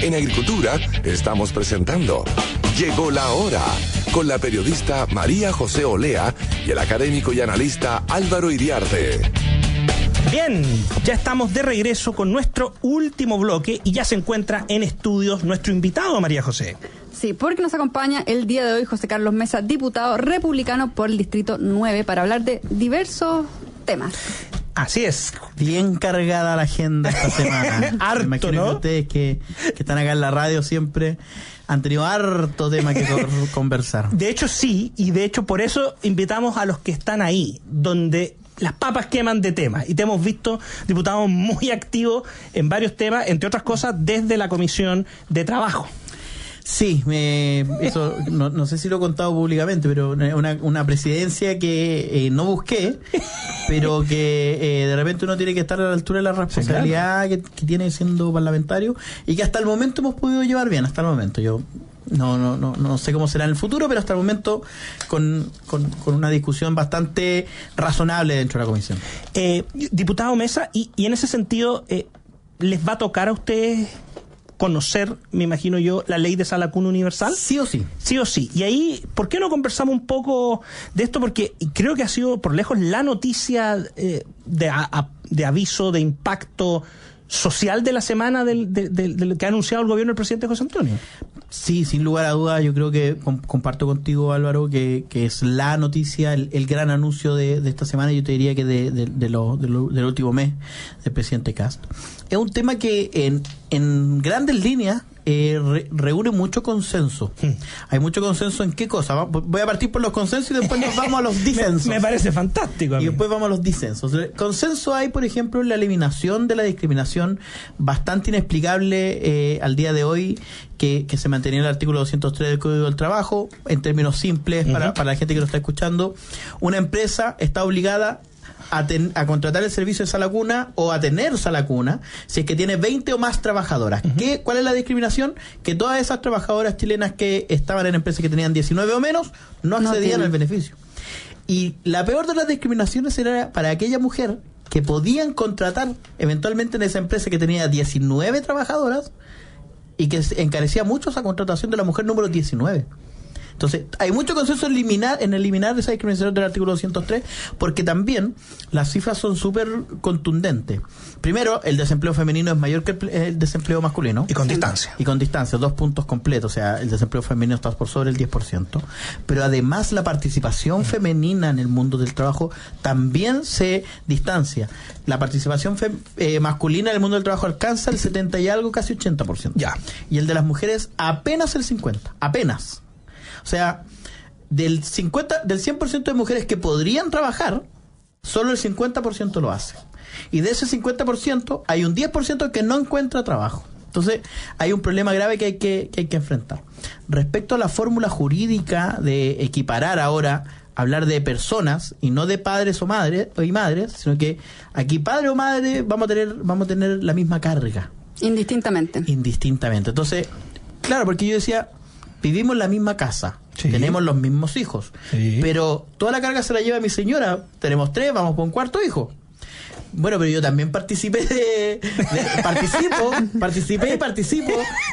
En Agricultura estamos presentando Llegó la Hora, con la periodista María José Olea y el académico y analista Álvaro Iriarte. Bien, ya estamos de regreso con nuestro último bloque y ya se encuentra en estudios nuestro invitado, María José. Sí, porque nos acompaña el día de hoy José Carlos Mesa, diputado republicano por el Distrito 9, para hablar de diversos temas. Así es. Bien cargada la agenda esta semana. Harto, imagino, ¿no? Que ustedes que están acá en la radio siempre han tenido harto tema que conversar. De hecho sí, y de hecho por eso invitamos a los que están ahí, donde las papas queman de temas. Y te hemos visto, diputado, muy activo en varios temas, entre otras cosas, desde la Comisión de Trabajo. Sí, eso no sé si lo he contado públicamente, pero una presidencia que no busqué, pero que de repente uno tiene que estar a la altura de la responsabilidad, sí, claro, que tiene siendo parlamentario, y que hasta el momento hemos podido llevar bien, hasta el momento. Yo no sé cómo será en el futuro, pero hasta el momento con una discusión bastante razonable dentro de la comisión. Diputado Mesa, y en ese sentido, ¿les va a tocar a ustedes conocer, me imagino yo, la ley de sala cuna universal? Sí o sí. Sí o sí. Y ahí, ¿por qué no conversamos un poco de esto? Porque creo que ha sido por lejos la noticia de aviso, de impacto social de la semana del que ha anunciado el gobierno del presidente José Antonio. Sí, sin lugar a dudas, yo creo que comparto contigo, Álvaro, que es la noticia, el gran anuncio de esta semana, yo te diría que del último mes del presidente Kast. Es un tema que en grandes líneas reúne mucho consenso. Hay mucho consenso en qué cosa. Voy a partir por los consensos y después nos vamos a los disensos. Me parece fantástico a mí. Y después vamos a los disensos. El consenso hay, por ejemplo, en la eliminación de la discriminación bastante inexplicable al día de hoy, que se mantenía en el artículo 203 del Código del Trabajo. En términos simples, para la gente que lo está escuchando, una empresa está obligada a contratar el servicio de sala cuna o a tener sala cuna si es que tiene 20 o más trabajadoras. ¿Cuál es la discriminación? Que todas esas trabajadoras chilenas que estaban en empresas que tenían 19 o menos no accedían al beneficio. Y la peor de las discriminaciones era para aquella mujer que podían contratar eventualmente en esa empresa que tenía 19 trabajadoras y que encarecía mucho esa contratación de la mujer número 19. Entonces, hay mucho consenso en eliminar esa discriminación del artículo 203, porque también las cifras son súper contundentes. Primero, el desempleo femenino es mayor que el desempleo masculino. Y con distancia. Y con distancia, 2 puntos completos. O sea, el desempleo femenino está por sobre el 10%. Pero además, la participación femenina en el mundo del trabajo también se distancia. La participación masculina en el mundo del trabajo alcanza el 70 y algo, casi 80%. Ya. Y el de las mujeres apenas el 50%. Apenas. O sea, del 100% de mujeres que podrían trabajar, solo el 50% lo hace. Y de ese 50% hay un 10% que no encuentra trabajo. Entonces, hay un problema grave que hay que enfrentar. Respecto a la fórmula jurídica de equiparar ahora, hablar de personas y no de padres o madres, sino que aquí padre o madre vamos a tener la misma carga. Indistintamente. Entonces, claro, porque yo decía, vivimos en la misma casa, sí, tenemos los mismos hijos, sí, pero toda la carga se la lleva mi señora, tenemos 3, vamos por un cuarto hijo. Bueno, pero yo también participo de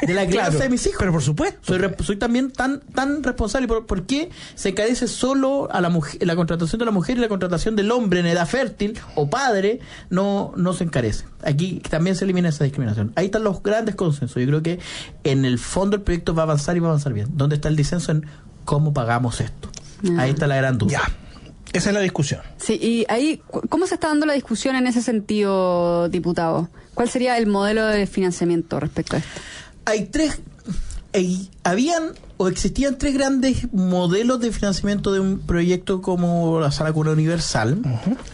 la crianza de mis hijos. Pero por supuesto. Soy también tan responsable. ¿Por qué se encarece solo a la mujer, la contratación de la mujer y la contratación del hombre en edad fértil o padre no se encarece? Aquí también se elimina esa discriminación. Ahí están los grandes consensos. Yo creo que en el fondo el proyecto va a avanzar y va a avanzar bien. ¿Dónde está el disenso en cómo pagamos esto? Ahí está la gran duda. Ya. Esa es la discusión. Sí, y ahí, ¿cómo se está dando la discusión en ese sentido, diputado? ¿Cuál sería el modelo de financiamiento respecto a esto? Existían 3 grandes modelos de financiamiento de un proyecto como la Sala Cuna Universal.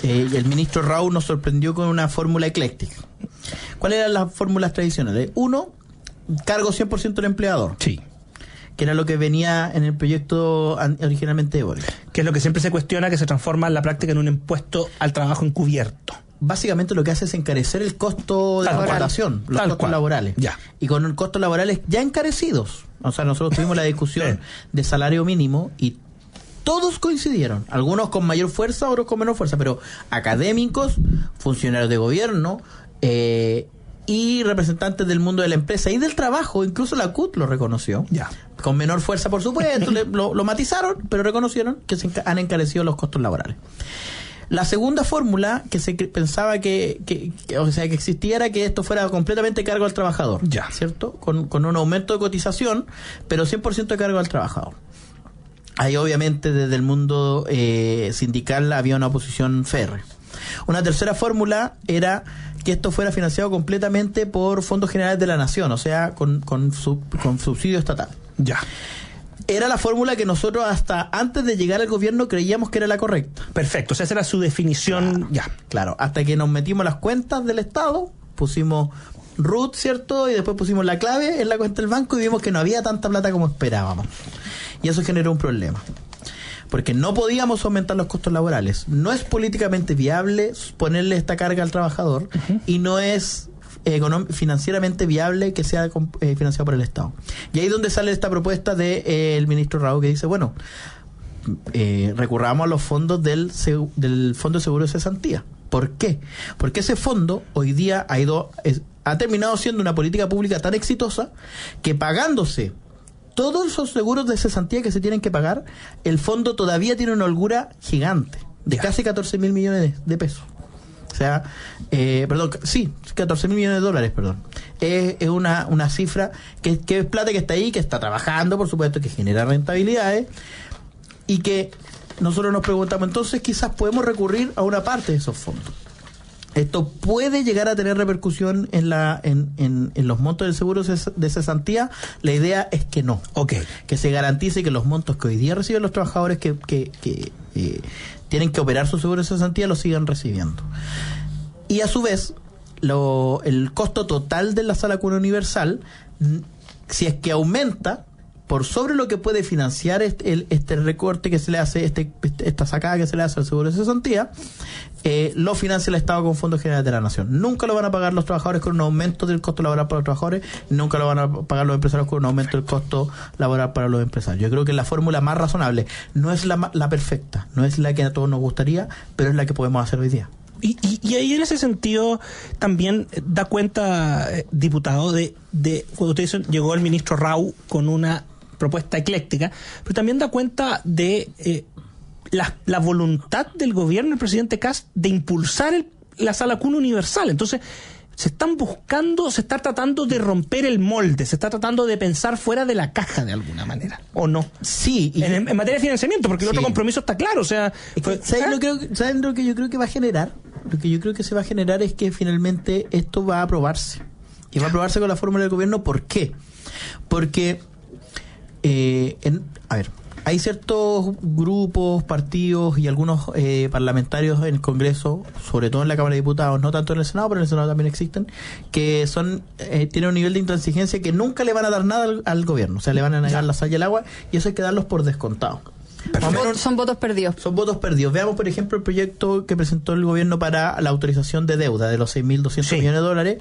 Y el ministro Raúl nos sorprendió con una fórmula ecléctica. ¿Cuáles eran las fórmulas tradicionales? 1, cargo 100% del empleador. Sí. Que era lo que venía en el proyecto originalmente de Boric. Que es lo que siempre se cuestiona, que se transforma en la práctica en un impuesto al trabajo encubierto. Básicamente lo que hace es encarecer el costo de la contratación, los costos laborales. Ya. Y con costos laborales ya encarecidos. O sea, nosotros tuvimos la discusión de salario mínimo y todos coincidieron, algunos con mayor fuerza, otros con menor fuerza, pero académicos, funcionarios de gobierno, y representantes del mundo de la empresa y del trabajo. Incluso la CUT lo reconoció. Ya. Con menor fuerza, por supuesto, lo matizaron, pero reconocieron que se han encarecido los costos laborales. La segunda fórmula que se pensaba que existía era que esto fuera completamente cargo al trabajador, ya, ¿cierto? Con un aumento de cotización, pero 100% de cargo al trabajador. Ahí obviamente desde el mundo sindical había una oposición férrea. Una tercera fórmula era que esto fuera financiado completamente por fondos generales de la nación, o sea, con subsidio estatal. Ya. Era la fórmula que nosotros hasta antes de llegar al gobierno creíamos que era la correcta. Perfecto, o sea, esa era su definición. Claro, claro, hasta que nos metimos las cuentas del Estado, pusimos root, ¿cierto? Y después pusimos la clave en la cuenta del banco y vimos que no había tanta plata como esperábamos. Y eso generó un problema. Porque no podíamos aumentar los costos laborales. No es políticamente viable ponerle esta carga al trabajador, y no es financieramente viable que sea financiado por el Estado. Y ahí es donde sale esta propuesta del ministro Raúl, que dice, bueno, recurramos a los fondos del Fondo de Seguro de Cesantía. ¿Por qué? Porque ese fondo hoy día ha terminado siendo una política pública tan exitosa que, pagándose todos esos seguros de cesantía que se tienen que pagar, el fondo todavía tiene una holgura gigante de casi 14.000 millones de pesos. O sea, 14.000 millones de dólares, perdón. Es una cifra que es plata que está ahí, que está trabajando, por supuesto, que genera rentabilidades, y que nosotros nos preguntamos, entonces quizás podemos recurrir a una parte de esos fondos. Esto puede llegar a tener repercusión en los montos del seguro de cesantía. La idea es que no. Okay. Que se garantice que los montos que hoy día reciben los trabajadores que tienen que operar su seguro de cesantía los sigan recibiendo. Y a su vez, el costo total de la Sala Cuna Universal, si es que aumenta por sobre lo que puede financiar este recorte que se le hace, esta sacada que se le hace al seguro de cesantía, lo financia el Estado con fondos generales de la nación. Nunca lo van a pagar los trabajadores con un aumento del costo laboral para los trabajadores, nunca lo van a pagar los empresarios con un aumento del costo laboral para los empresarios. Yo creo que es la fórmula más razonable. No es la perfecta, no es la que a todos nos gustaría, pero es la que podemos hacer hoy día. Y ahí en ese sentido también da cuenta, diputado, de cuando usted dice, llegó el ministro Rau con una propuesta ecléctica, pero también da cuenta de la voluntad del gobierno del presidente Kast de impulsar la Sala Cuna Universal. Entonces, se está tratando de romper el molde, se está tratando de pensar fuera de la caja de alguna manera, ¿o no? Sí. En materia de financiamiento, porque el otro compromiso está claro, o sea... ¿Saben lo que yo creo que va a generar? Lo que yo creo que se va a generar es que finalmente esto va a aprobarse. Y va a aprobarse con la fórmula del gobierno. ¿Por qué? Porque... hay ciertos grupos, partidos y algunos parlamentarios en el Congreso, sobre todo en la Cámara de Diputados, no tanto en el Senado, pero en el Senado también existen, que tienen un nivel de intransigencia que nunca le van a dar nada al gobierno, o sea, le van a negar la sal y el agua, y eso hay que darlos por descontado. Son votos perdidos. Son votos perdidos. Veamos, por ejemplo, el proyecto que presentó el gobierno para la autorización de deuda de los 6.200 millones de dólares.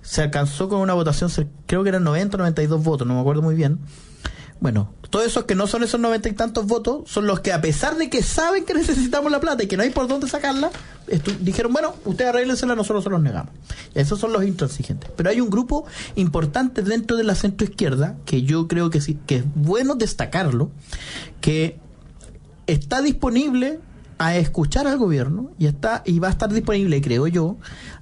Se alcanzó con una votación, creo que eran 90 o 92 votos, no me acuerdo muy bien. Bueno, todos esos que no son esos 90 y tantos votos son los que, a pesar de que saben que necesitamos la plata y que no hay por dónde sacarla, dijeron, bueno, ustedes arréglensela, nosotros se los negamos. Esos son los intransigentes. Pero hay un grupo importante dentro de la centroizquierda, que yo creo que sí, que es bueno destacarlo, que está disponible a escuchar al gobierno y va a estar disponible, creo yo,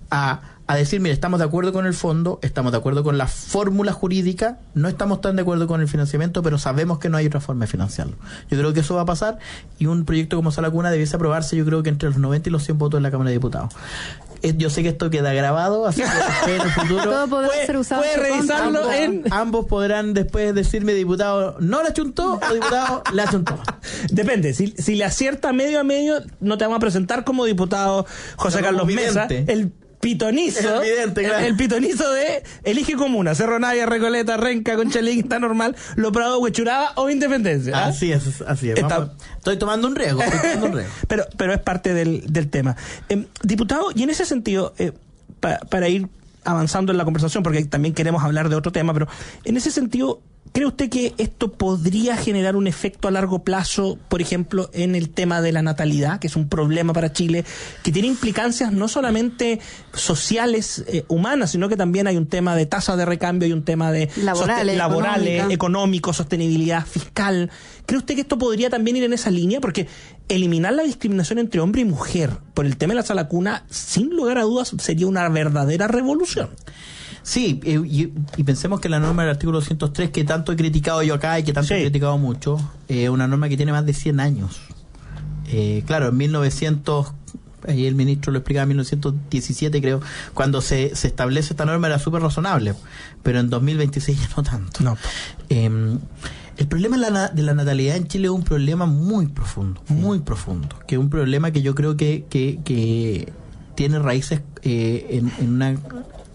a decir, mire, estamos de acuerdo con el fondo, estamos de acuerdo con la fórmula jurídica, no estamos tan de acuerdo con el financiamiento, pero sabemos que no hay otra forma de financiarlo. Yo creo que eso va a pasar, y un proyecto como Sala Cuna debiese aprobarse, yo creo que entre los 90 y los 100 votos en la Cámara de Diputados. Yo sé que esto queda grabado, así que en el futuro todo podrá ser usado. Puede revisarlo ambos podrán después decirme, diputado no la chuntó o diputado la chuntó. Depende, si le acierta medio a medio, no te vamos a presentar como diputado José Carlos Mesa, el pitonizo, el pitonizo de Elige Comuna, Cerro Navia, Recoleta, Renca, Conchalí, está normal, Lo Prado, Huechuraba o Independencia. Así es. Estoy tomando un riesgo. pero es parte del tema. Diputado, y en ese sentido, para ir avanzando en la conversación, porque también queremos hablar de otro tema, pero en ese sentido, ¿cree usted que esto podría generar un efecto a largo plazo, por ejemplo, en el tema de la natalidad, que es un problema para Chile, que tiene implicancias no solamente sociales, humanas, sino que también hay un tema de tasa de recambio, hay un tema de laborales, económico, sostenibilidad fiscal? ¿Cree usted que esto podría también ir en esa línea? Porque eliminar la discriminación entre hombre y mujer por el tema de la sala cuna, sin lugar a dudas, sería una verdadera revolución. Sí, y pensemos que la norma del artículo 203, que tanto he criticado yo acá y que tanto he criticado mucho, una norma que tiene más de 100 años. Claro, en 1900, ahí el ministro lo explicaba, en 1917 creo, cuando se establece esta norma era súper razonable, pero en 2026 ya no tanto. No. El problema de la natalidad en Chile es un problema muy profundo, que es un problema que yo creo que tiene raíces en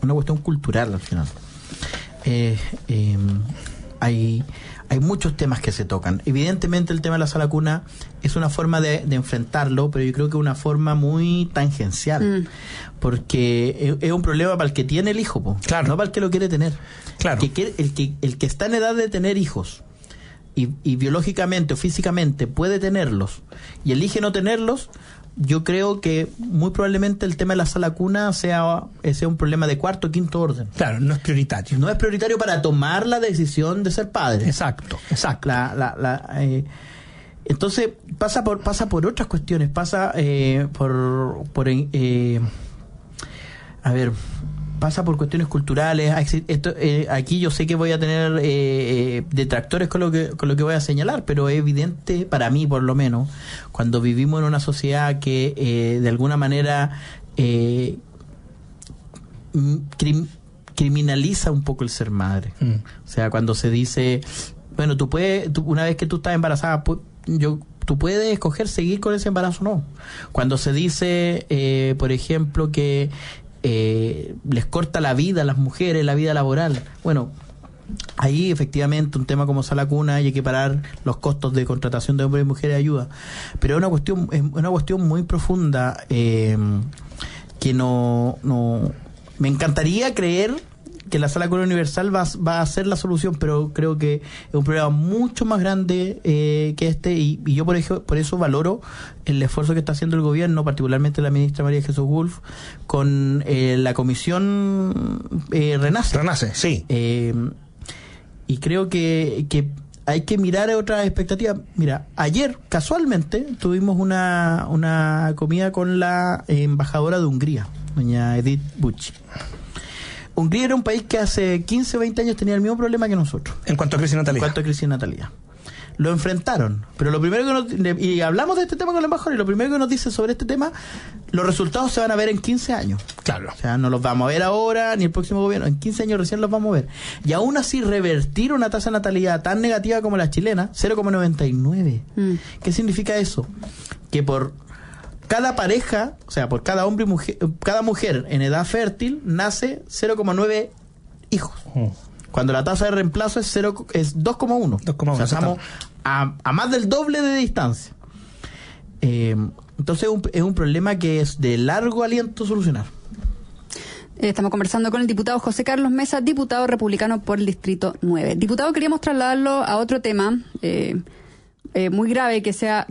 una cuestión cultural al final. Hay muchos temas que se tocan. Evidentemente el tema de la sala cuna es una forma de enfrentarlo, pero yo creo que es una forma muy tangencial, porque es un problema para el que tiene el hijo, no para el que lo quiere tener. Claro. El que está en edad de tener hijos y biológicamente o físicamente puede tenerlos y elige no tenerlos, yo creo que muy probablemente el tema de la sala cuna sea un problema de cuarto o quinto orden. Claro, no es prioritario. No es prioritario para tomar la decisión de ser padre. Exacto. Entonces pasa por otras cuestiones, pasa pasa por cuestiones culturales. Aquí yo sé que voy a tener detractores con lo que voy a señalar, pero es evidente, para mí por lo menos, cuando vivimos en una sociedad que de alguna manera criminaliza un poco el ser madre. O sea, cuando se dice, bueno, una vez que tú estás embarazada, tú puedes escoger seguir con ese embarazo o no. Cuando se dice, por ejemplo, que les corta la vida a las mujeres, la vida laboral. Bueno, ahí efectivamente un tema como sala cuna hay que parar los costos de contratación de hombres y mujeres de ayuda. Pero es una cuestión muy profunda que no me encantaría creer que la sala cuna universal va a ser la solución, pero creo que es un problema mucho más grande que este, y yo por eso valoro el esfuerzo que está haciendo el gobierno, particularmente la ministra María Jesús Wolf, con la comisión Renace, sí. Y creo que hay que mirar otras expectativas. Mira, ayer casualmente tuvimos una comida con la embajadora de Hungría, doña Edith Bucci. Hungría era un país que hace 15 o 20 años tenía el mismo problema que nosotros. En cuanto a crisis de natalidad. Lo enfrentaron. Pero lo primero y hablamos de este tema con el embajador, y lo primero que nos dice sobre este tema, los resultados se van a ver en 15 años. Claro. O sea, no los vamos a ver ahora, ni el próximo gobierno. En 15 años recién los vamos a ver. Y aún así, revertir una tasa de natalidad tan negativa como la chilena, 0,99. ¿Qué significa eso? Que por cada pareja, o sea, por cada hombre y mujer, cada mujer en edad fértil nace 0,9 hijos. Cuando la tasa de reemplazo es 2,1. O sea, estamos a más del doble de distancia. Entonces es un problema que es de largo aliento solucionar. Estamos conversando con el diputado José Carlos Mesa, diputado republicano por el Distrito 9. Diputado, queríamos trasladarlo a otro tema muy grave que se ha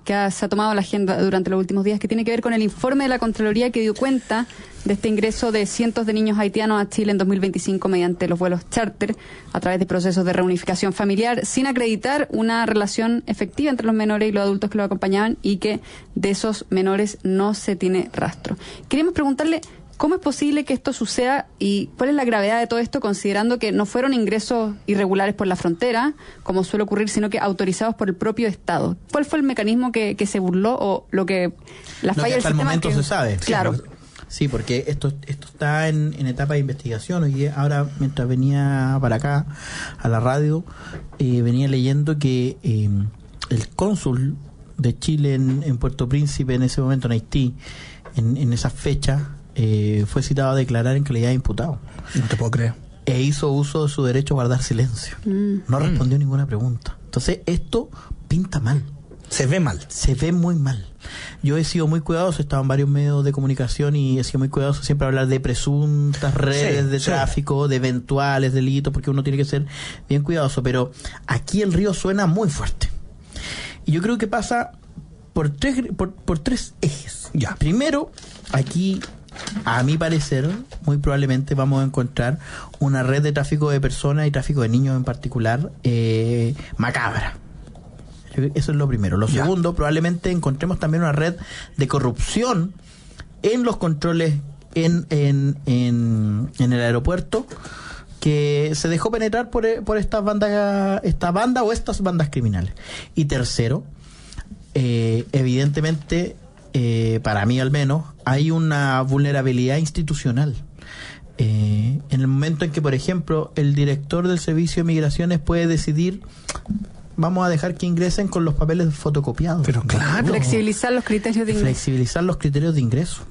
tomado la agenda durante los últimos días, que tiene que ver con el informe de la Contraloría que dio cuenta de este ingreso de cientos de niños haitianos a Chile en 2025 mediante los vuelos charter a través de procesos de reunificación familiar, sin acreditar una relación efectiva entre los menores y los adultos que los acompañaban, y que de esos menores no se tiene rastro. Queríamos preguntarle ¿cómo es posible que esto suceda y cuál es la gravedad de todo esto, considerando que no fueron ingresos irregulares por la frontera, como suele ocurrir, sino que autorizados por el propio Estado? ¿Cuál fue el mecanismo que se burló o la falla del sistema? Hasta el momento se sabe. Claro. Sí, porque esto está en etapa de investigación. Y ahora, mientras venía para acá, a la radio, venía leyendo que el cónsul de Chile en Puerto Príncipe, en ese momento en Haití, en esa fecha, fue citado a declarar en calidad de imputado. No te puedo creer. E hizo uso de su derecho a guardar silencio. No respondió ninguna pregunta. Entonces, esto pinta mal. Se ve mal. Se ve muy mal. Yo he sido muy cuidadoso, he estado en varios medios de comunicación y he sido muy cuidadoso siempre a hablar de presuntas redes de tráfico, de eventuales delitos, porque uno tiene que ser bien cuidadoso, pero aquí el río suena muy fuerte. Y yo creo que pasa por tres ejes. Ya. Primero, aquí, a mi parecer, muy probablemente vamos a encontrar una red de tráfico de personas y tráfico de niños en particular, macabra. Eso es lo primero. Lo segundo, probablemente encontremos también una red de corrupción en los controles en el aeropuerto, que se dejó penetrar por esta banda o estas bandas criminales. Y tercero, evidentemente, para mí al menos, hay una vulnerabilidad institucional. En el momento en que, por ejemplo, el director del Servicio de Migraciones puede decidir: vamos a dejar que ingresen con los papeles fotocopiados. Pero claro. Flexibilizar los criterios de ingreso. Flexibilizar los criterios de ingreso.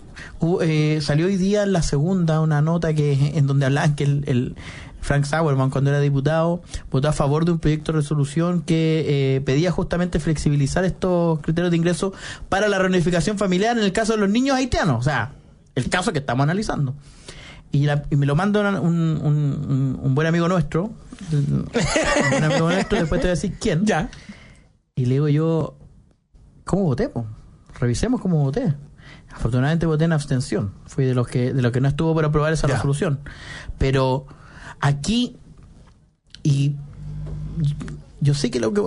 Salió hoy día en la segunda una nota en donde hablaban que el Frank Sauerman, cuando era diputado, votó a favor de un proyecto de resolución que pedía justamente flexibilizar estos criterios de ingreso para la reunificación familiar en el caso de los niños haitianos. O sea, el caso que estamos analizando. Y me lo manda un buen amigo nuestro. Un buen amigo nuestro, después te voy a decir quién. Ya. Y le digo yo: ¿cómo voté, po? Revisemos cómo voté. Afortunadamente voté en abstención. Fui de los que no estuvo por aprobar esa resolución. Pero aquí, y yo sé que lo que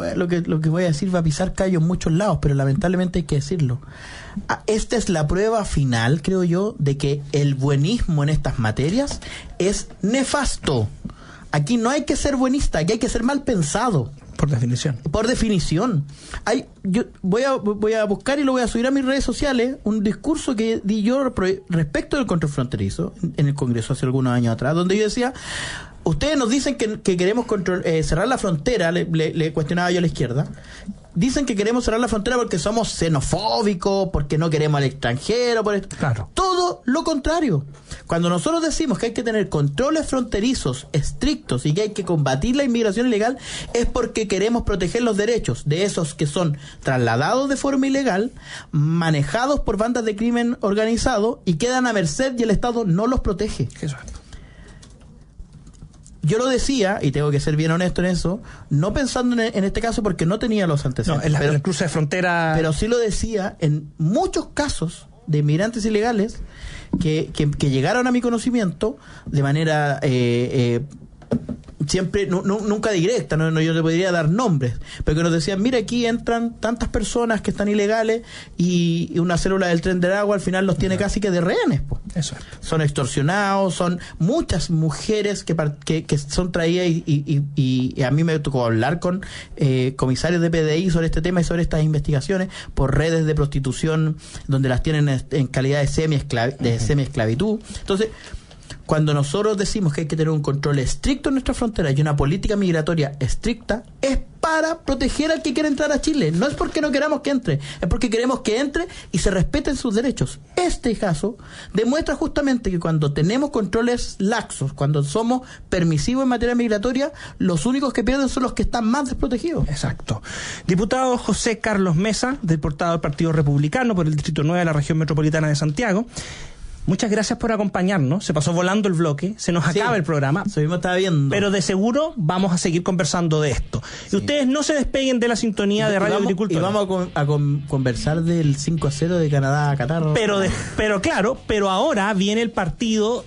voy a decir va a pisar callo en muchos lados, pero lamentablemente hay que decirlo. Esta es la prueba final, creo yo, de que el buenismo en estas materias es nefasto. Aquí no hay que ser buenista, aquí hay que ser mal pensado. Por definición. Por definición. Yo voy a buscar y lo voy a subir a mis redes sociales, un discurso que di yo respecto del control fronterizo en el Congreso hace algunos años atrás, donde yo decía: ustedes nos dicen que queremos cerrar la frontera, le cuestionaba yo a la izquierda. Dicen que queremos cerrar la frontera porque somos xenofóbicos, porque no queremos al extranjero, por esto. Claro. Todo lo contrario. Cuando nosotros decimos que hay que tener controles fronterizos estrictos y que hay que combatir la inmigración ilegal, es porque queremos proteger los derechos de esos que son trasladados de forma ilegal, manejados por bandas de crimen organizado y quedan a merced y el Estado no los protege. Exacto. Yo lo decía, y tengo que ser bien honesto en eso, no pensando en este caso porque no tenía los antecedentes. No, en la cruce de frontera. Pero sí lo decía en muchos casos de inmigrantes ilegales que llegaron a mi conocimiento de manera siempre, nunca directa, yo le podría dar nombres, pero que nos decían: mira, aquí entran tantas personas que están ilegales y una célula del Tren del Agua al final los tiene casi que de rehenes, po. Eso es. Son extorsionados, son muchas mujeres que son traídas y a mí me tocó hablar con comisarios de PDI sobre este tema y sobre estas investigaciones por redes de prostitución donde las tienen en calidad de semi-esclavitud. Entonces, cuando nosotros decimos que hay que tener un control estricto en nuestra frontera y una política migratoria estricta, es para proteger al que quiere entrar a Chile. No es porque no queramos que entre, es porque queremos que entre y se respeten sus derechos. Este caso demuestra justamente que cuando tenemos controles laxos, cuando somos permisivos en materia migratoria, los únicos que pierden son los que están más desprotegidos. Exacto. Diputado José Carlos Mesa, diputado del Partido Republicano por el Distrito 9 de la Región Metropolitana de Santiago. Muchas gracias por acompañarnos. Se pasó volando el bloque, se nos acaba el programa. Eso mismo estaba viendo. Pero de seguro vamos a seguir conversando de esto. Y ustedes no se despeguen de la sintonía de Radio Agricultura. Y vamos a conversar del 5-0 de Canadá a Qatar. Pero ahora viene el partido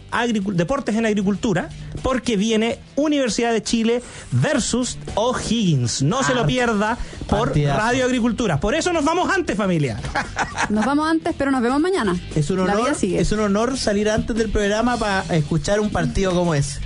Deportes en Agricultura, porque viene Universidad de Chile versus O'Higgins. No se lo pierda por partidazo. Radio Agricultura. Por eso nos vamos antes, familia. Nos vamos antes, pero nos vemos mañana. Es un honor salir antes del programa para escuchar un partido como ese.